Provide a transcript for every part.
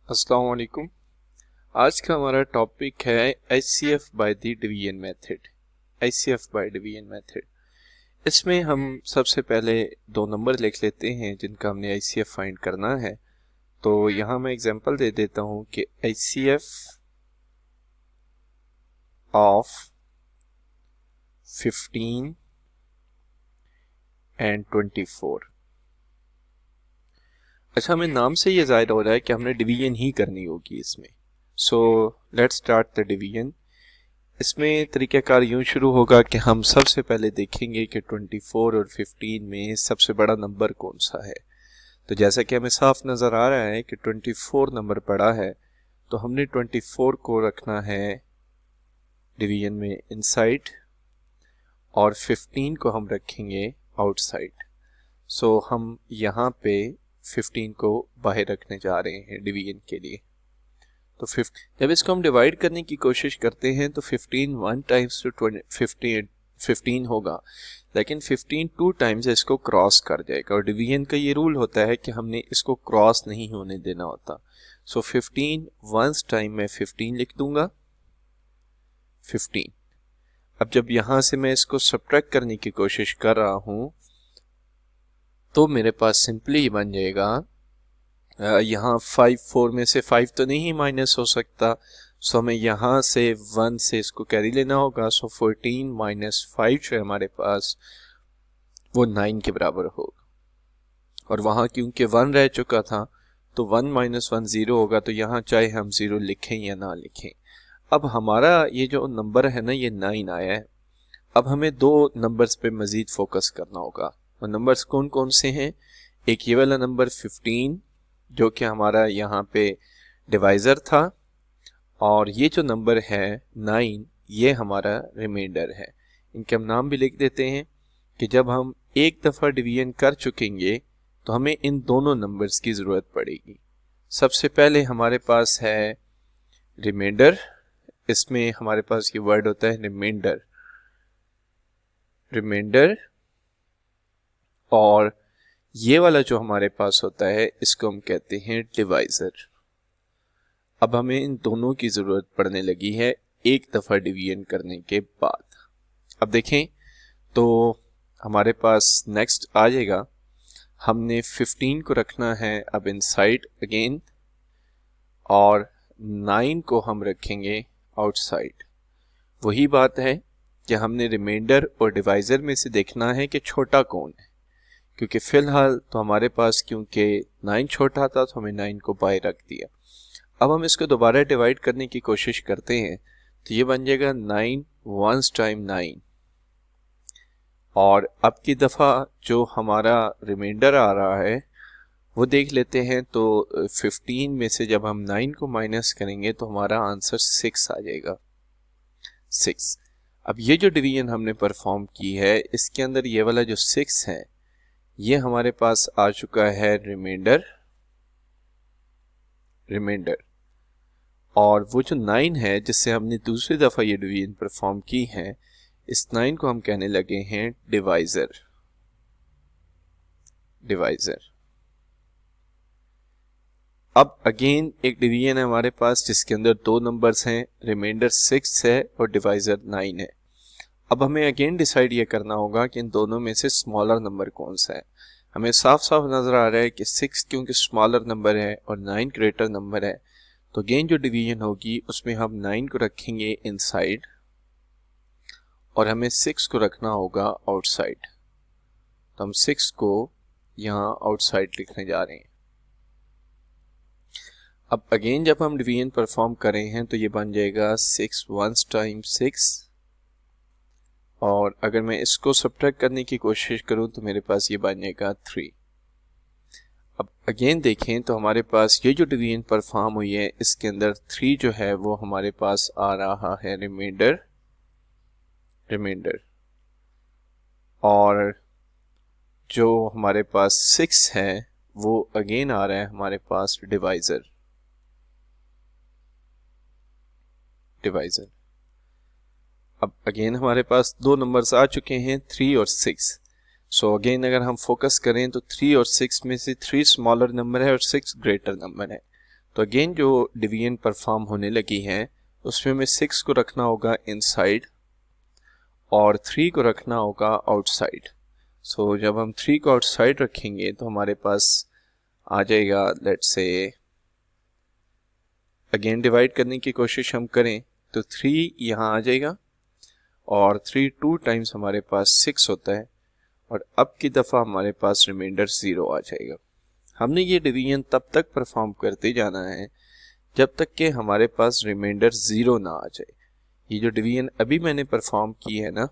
अस्सलाम वालेकुम। आज का हमारा टॉपिक है HCF bye the division method. HCF by division method, इसमें हम सबसे पहले दो नंबर लिख लेते हैं जिनका हमने एचसीएफ फाइंड करना है। तो यहाँ मैं एग्जांपल दे देता हूँ कि एचसीएफ ऑफ 15 एंड 24। अच्छा, हमें नाम से ये जाहिर हो रहा है कि हमने डिवीजन ही करनी होगी इसमें। So let's start the division. इसमें तरीक़ाकार यूं शुरू होगा कि हम सबसे पहले देखेंगे कि 24 और 15 में सबसे बड़ा नंबर कौन सा है। तो जैसा कि हमें साफ नज़र आ रहा है कि 24 नंबर बड़ा है, तो हमने 24 को रखना है डिवीजन में इनसाइड और 15 को हम रखेंगे आउटसाइड। सो हम यहाँ पे 15 को बाहर रखने जा रहे हैं डिवीजन के लिए। तो जब इसको हम डिवाइड करने की कोशिश करते हैं तो 15 1 टाइम्स टू 15 होगा, लेकिन 15 2 टाइम्स इसको क्रॉस कर जाएगा। और डिवीजन का ये रूल होता है कि हमने इसको क्रॉस नहीं होने देना होता। सो 15 वंस टाइम मैं 15 लिख दूंगा 15। अब जब यहां से मैं इसको सब्ट्रैक्ट करने की कोशिश कर रहा हूं तो मेरे पास सिंपली बन जाएगा, यहाँ 5 4 में से 5 तो नहीं माइनस हो सकता, सो हमें यहाँ से 1 से इसको कैरी लेना होगा। सो 14 माइनस 5 जो है हमारे पास वो 9 के बराबर होगा। और वहाँ क्योंकि 1 रह चुका था तो 1 माइनस 1 0 होगा, तो यहाँ चाहे हम 0 लिखें या ना लिखें। अब हमारा ये जो नंबर है ना, ये 9 आया है। अब हमें दो नंबर्स पे मजीद फोकस करना होगा। वो नंबर्स कौन कौन से हैं? एक ये वाला नंबर 15 जो कि हमारा यहाँ पे डिवाइज़र था, और ये जो नंबर है 9 ये हमारा रिमाइंडर है। इनके हम नाम भी लिख देते हैं कि जब हम एक दफ़ा डिवीजन कर चुकेंगे तो हमें इन दोनों नंबर्स की ज़रूरत पड़ेगी। सबसे पहले हमारे पास है रिमाइंडर, इसमें हमारे पास ये वर्ड होता है रिमाइंडर। रिमाइंडर और ये वाला जो हमारे पास होता है इसको हम कहते हैं डिवाइज़र। अब हमें इन दोनों की ज़रूरत पड़ने लगी है एक दफ़ा डिवीजन करने के बाद। अब देखें तो हमारे पास नेक्स्ट आ जाएगा, हमने 15 को रखना है अब इनसाइड अगेन, और 9 को हम रखेंगे आउटसाइड। वही बात है कि हमने रिमाइंडर और डिवाइज़र में से देखना है कि छोटा कौन है, क्योंकि फ़िलहाल तो हमारे पास क्योंकि 9 छोटा था तो हमें 9 को बाहर रख दिया। अब हम इसको दोबारा डिवाइड करने की कोशिश करते हैं तो ये बन जाएगा 9 वंस टाइम 9। और अब की दफ़ा जो हमारा रिमाइंडर आ रहा है वो देख लेते हैं। तो 15 में से जब हम 9 को माइनस करेंगे तो हमारा आंसर 6 आ जाएगा, 6। अब ये जो डिवीजन हमने परफॉर्म की है इसके अंदर ये वाला जो 6 है ये हमारे पास आ चुका है रिमाइंडर, और वो जो 9 है जिससे हमने दूसरी दफ़ा ये डिवीजन परफॉर्म की है, इस 9 को हम कहने लगे हैं डिवाइज़र। अब अगेन एक डिवीजन है हमारे पास जिसके अंदर दो नंबर्स हैं, रिमाइंडर 6 है और डिवाइज़र 9 है। अब हमें अगेन डिसाइड ये करना होगा कि इन दोनों में से स्मॉलर नंबर कौन सा है। हमें साफ साफ नज़र आ रहा है कि 6 क्योंकि स्मॉलर नंबर है और 9 ग्रेटर नंबर है, तो अगेन जो डिवीजन होगी उसमें हम 9 को रखेंगे इनसाइड और हमें 6 को रखना होगा आउटसाइड। तो हम 6 को यहाँ आउटसाइड लिखने जा रहे हैं। अब अगेन जब हम डिवीजन परफॉर्म कर रहे हैं तो ये बन जाएगा 6 वंस टाइम 6, और अगर मैं इसको सब्ट्रैक्ट करने की कोशिश करूं तो मेरे पास ये बन जाएगा 3। अब अगेन देखें तो हमारे पास ये जो डिवीजन परफॉर्म हुई है इसके अंदर 3 जो है वो हमारे पास आ रहा है रिमाइंडर, और जो हमारे पास 6 है वो अगेन आ रहा है हमारे पास डिवाइज़र। अब अगेन हमारे पास दो नंबर्स आ चुके हैं 3 और 6। सो अगेन अगर हम फोकस करें तो 3 और 6 में से 3 स्मॉलर नंबर है और 6 ग्रेटर नंबर है। तो अगेन जो डिवीजन परफॉर्म होने लगी है उसमें हमें 6 को रखना होगा इनसाइड और 3 को रखना होगा आउटसाइड। सो जब हम 3 को आउटसाइड रखेंगे तो हमारे पास आ जाएगा, लेट्स से अगेन डिवाइड करने की कोशिश हम करें तो 3 यहाँ आ जाएगा और 3 2 टाइम्स हमारे पास 6 होता है और अब की दफ़ा हमारे पास रिमाइंडर 0 आ जाएगा। हमने ये डिवीजन तब तक परफॉर्म करते जाना है जब तक कि हमारे पास रिमाइंडर 0 ना आ जाए। ये जो डिवीजन अभी मैंने परफॉर्म की है ना,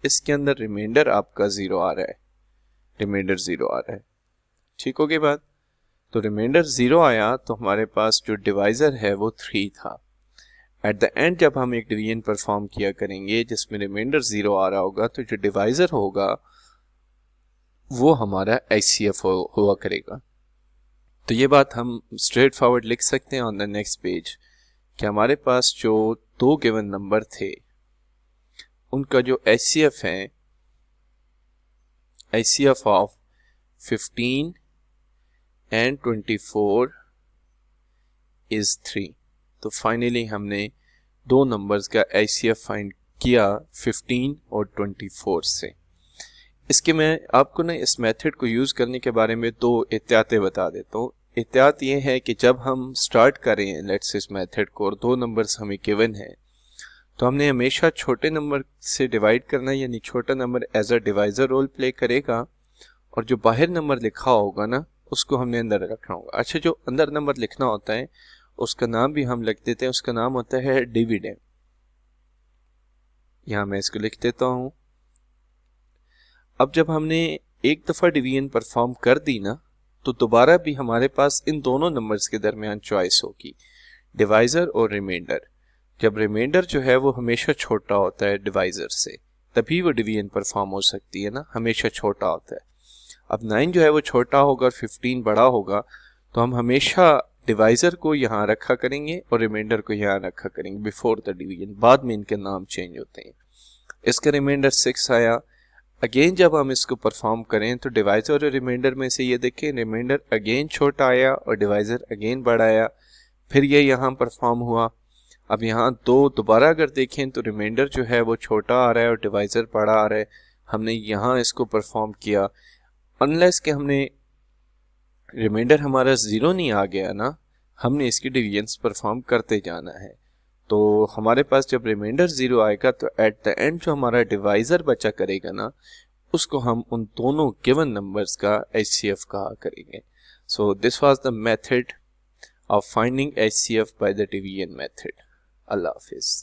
इसके अंदर रिमाइंडर आपका 0 आ रहा है, रिमाइंडर 0 आ रहा है। ठीक हो गई बात? तो रिमाइंडर 0 आया तो हमारे पास जो डिवाइज़र है वो 3 था। एट द एंड जब हम एक डिवीजन परफॉर्म किया करेंगे जिसमें रिमाइंडर 0 आ रहा होगा तो जो डिवाइज़र होगा वो हमारा HCF हुआ करेगा। तो ये बात हम स्ट्रेट फॉरवर्ड लिख सकते हैं ऑन द नेक्स्ट पेज कि हमारे पास जो 2 गिवन नंबर थे उनका जो HCF है, HCF ऑफ 15 एंड 24 इज 3। तो फाइनली हमने 2 नंबर्स का HCF फाइंड किया 15 और 24 से। इसके मैं आपको ना इस मेथड को यूज़ करने के बारे में 2 एहतियातें बता देता हूँ। एहतियात ये है कि जब हम स्टार्ट करें लेट्स इस मेथड को और 2 नंबर्स हमें गिवन है तो हमने हमेशा छोटे नंबर से डिवाइड करना, यानी छोटा number as a divisor role play करेगा और जो बाहर नंबर लिखा होगा ना उसको हमने अंदर रखना होगा। अच्छा, जो अंदर नंबर लिखना होता है उसका नाम भी हम लिख देते हैं, उसका नाम होता है डिविडेंड। यहाँ मैं इसको लिख देता हूँ। अब जब हमने एक दफ़ा डिवीजन परफॉर्म कर दी ना तो दोबारा भी हमारे पास इन दोनों नंबर्स के दरमियान चॉइस होगी, डिवाइज़र और रिमाइंडर। जब रिमाइंडर जो है वो हमेशा छोटा होता है डिवाइज़र से, तभी वो डिवीजन परफॉर्म हो सकती है ना, हमेशा छोटा होता है। अब 9 जो है वो छोटा होगा और 15 बड़ा होगा तो हम हमेशा डिवाइज़र को यहाँ रखा करेंगे और रिमाइंडर को यहाँ रखा करेंगे बिफोर द डिवीजन। बाद में इनके नाम चेंज होते हैं। इसका रिमाइंडर 6 आया। अगेन जब हम इसको परफॉर्म करें तो डिवाइज़र और रिमाइंडर में से ये देखें, रिमाइंडर अगेन छोटा आया और डिवाइज़र अगेन बड़ा आया, फिर ये यहाँ परफॉर्म हुआ। अब यहाँ दोबारा अगर देखें तो रिमाइंडर जो है वो छोटा आ रहा है और डिवाइज़र बड़ा आ रहा है। हमने यहाँ इसको परफॉर्म किया, अनलेस कि हमने रिमाइंडर हमारा 0 नहीं आ गया ना, हमने इसकी डिवीजन्स परफॉर्म करते जाना है। तो हमारे पास जब रिमाइंडर 0 आएगा तो एट द एंड जो हमारा डिवाइज़र बचा करेगा ना उसको हम उन दोनों गिवन नंबर्स का HCF कहा करेंगे। So this was the method of finding HCF by the division method. अल्लाह हाफिज़।